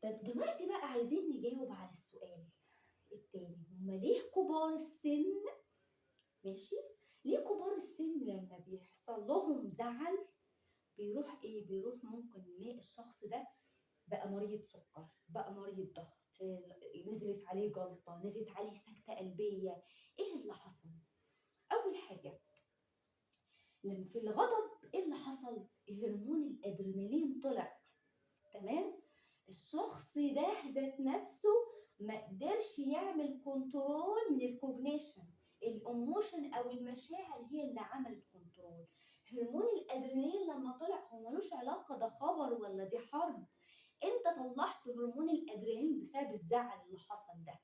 طب دلوقتي بقى عايزين نجاوب على السؤال التاني، هما ليه كبار السن، ماشي، ليه كبار السن لما بيحصل لهم زعل بيروح ايه، بيروح ممكن نلاقي الشخص ده بقى مريض سكر، بقى مريض ضغط، نزلت عليه جلطة، نزلت عليه سكتة قلبية. ايه اللي حصل؟ اول حاجة، لما في الغضب ايه اللي حصل؟ هرمون الادرينالين طلع، تمام؟ الشخص ده ذات نفسه ما قدرش يعمل كنترول من الكوجنيشن، الايموشن او المشاعر هي اللي عملت كنترول. هرمون الادرينالين لما طلع هو ملوش علاقه ده خبر ولا دي حرب، انت طلعت هرمون الادرينالين بسبب الزعل اللي حصل ده،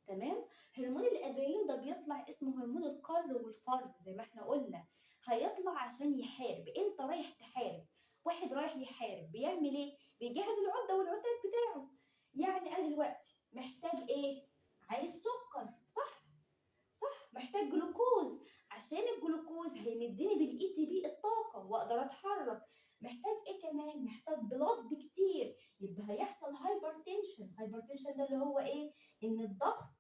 تمام؟ هرمون الادرينالين ده بيطلع اسمه هرمون القر والفر زي ما احنا قلنا، هيطلع عشان يحارب، انت رايح تحارب. واحد رايح يحارب بيعمل ايه؟ بيجهز العده والعتاد بتاعه. يعني انا دلوقتي محتاج ايه؟ عايز سكر، صح؟ صح، محتاج جلوكوز، عشان الجلوكوز هيمديني بالاي تي بي الطاقه واقدر اتحرك. محتاج ايه كمان؟ محتاج بلاد كتير، يبقى هيحصل هايبرتنشن. هايبرتنشن ده اللي هو ايه؟ ان الضغط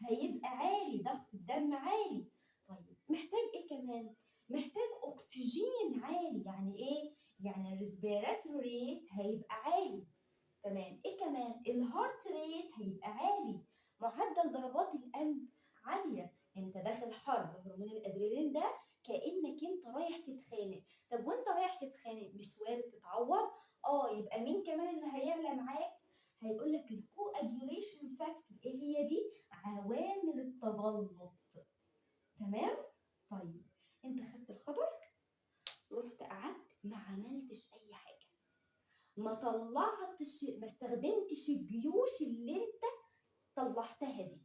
هيبقى عالي، ضغط الدم عالي. طيب محتاج ايه كمان؟ محتاج اكسجين عالي، يعني ايه؟ يعني الريسبيراتوري ريت هيبقى عالي، تمام؟ ايه كمان؟ الهارت ريت هيبقى عالي، معدل ضربات القلب عاليه. انت داخل حرب، هرمون الادرينالين ده كانك انت رايح تتخانق. طب وانت رايح تتخانق مش وارد تتعور؟ يبقى مين كمان اللي هيعلى معاك؟ هيقول لك الكواجيوليشن فاكتور، ايه هي دي؟ عوامل التجلط، تمام؟ طيب انت خدت الخبر، رحت قعدت ما عملتش اي حاجه، ما طلعتش، ما استخدمتش الجيوش اللي انت طلعتها دي،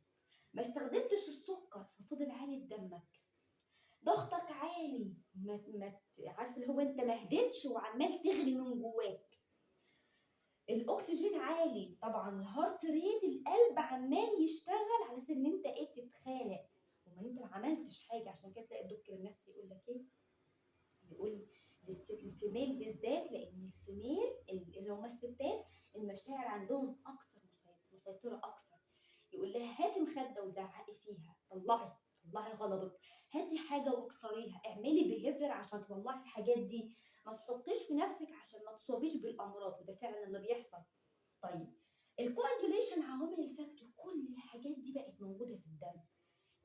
ما استخدمتش السكر ففضل عالي في دمك، ضغطك عالي، عارف اللي هو انت ما هديتش وعمال تغلي من جواك، الاكسجين عالي، طبعا الهارت ريت القلب عمال يشتغل على اساس ان انت ايه؟ بتتخانق، وما انت ما عملتش حاجه. عشان كده تلاقي الدكتور النفسي يقول لك ايه؟ يقول الفيميل بالذات، لان الفيميل اللي هم الستات المشاعر عندهم اكثر مسيطره اكثر. يقول لها هاتي مخده وزعقي فيها، طلعي غضبك، هاتي حاجه واكسريها، اعملي بيهيفير عشان تطلعي الحاجات دي، ما تحطيش في نفسك عشان ما تصابيش بالامراض، وده فعلا اللي بيحصل. طيب الكواجوليشن، عوامل الفاكتور، كل الحاجات دي بقت موجوده في الدم.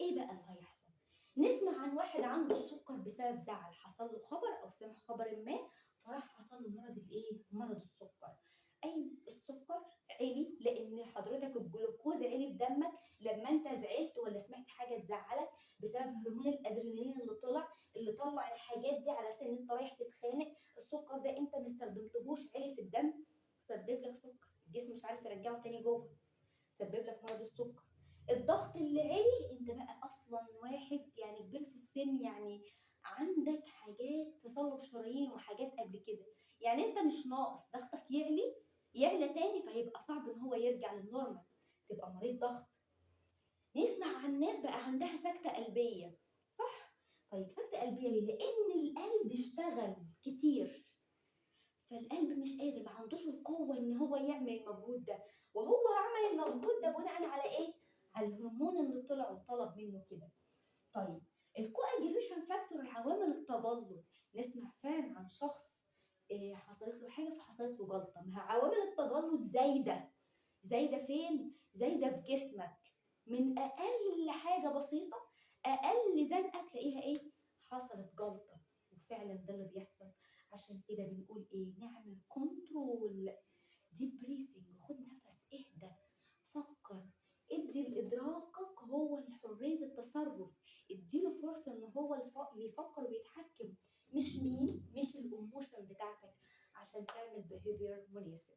ايه بقى اللي هيحصل؟ نسمع عن واحد عنده السكر بسبب زعل، حصل له خبر او سمع خبر ما فراح حصل له مرض الايه؟ مرض السكر. اي السكر عالي لان حضرتك الجلوكوز عالي في دمك لما انت زعلت ولا سمعت حاجه تزعلك بسبب هرمون الادرينالين اللي طلع، اللي طلع الحاجات دي على سن انت رايح تتخانق. السكر ده انت ما استخدمتهوش، عالي في الدم، سبب لك سكر، الجسم مش عارف يرجعه تاني جوه، سبب لك مرض السكر. الضغط اللي عالي، انت بقى اصلا واحد يعني كبير في السن، يعني عندك حاجات تصلب شرايين وحاجات قبل كده، يعني انت مش ناقص ضغطك يعلى تاني، فهيبقى صعب ان هو يرجع للنورمال، تبقى مريض ضغط. نسمع عن ناس بقى عندها سكتة قلبية، صح؟ طيب سكتة قلبية ليه؟ لأن القلب اشتغل كتير، فالقلب مش قادر، ما عندوش القوة إن هو يعمل المجهود ده، وهو عمل المجهود ده بناء على إيه؟ على الهرمون اللي طلع وطلب منه كده. طيب الكواجيوليشن فاكتور، عوامل التجلط، نسمع فعلا عن شخص حصلت له حاجة فحصلت له جلطة، ما عوامل التجلط زايدة. زايدة فين؟ زايدة في جسمك، من أقل حاجة بسيطة، أقل زنقة تلاقيها إيه؟ حصلت جلطة، وفعلا ده اللي بيحصل. عشان كده بنقول إيه؟ نعمل كنترول، دي بريسنج، خد نفس، اهدى، فكر، ادي لإدراكك هو حرية التصرف، اديله فرصة إن هو اللي يفكر ويتحكم، مش مين، مش الإيموشن بتاعتك، عشان تعمل behavior مناسب.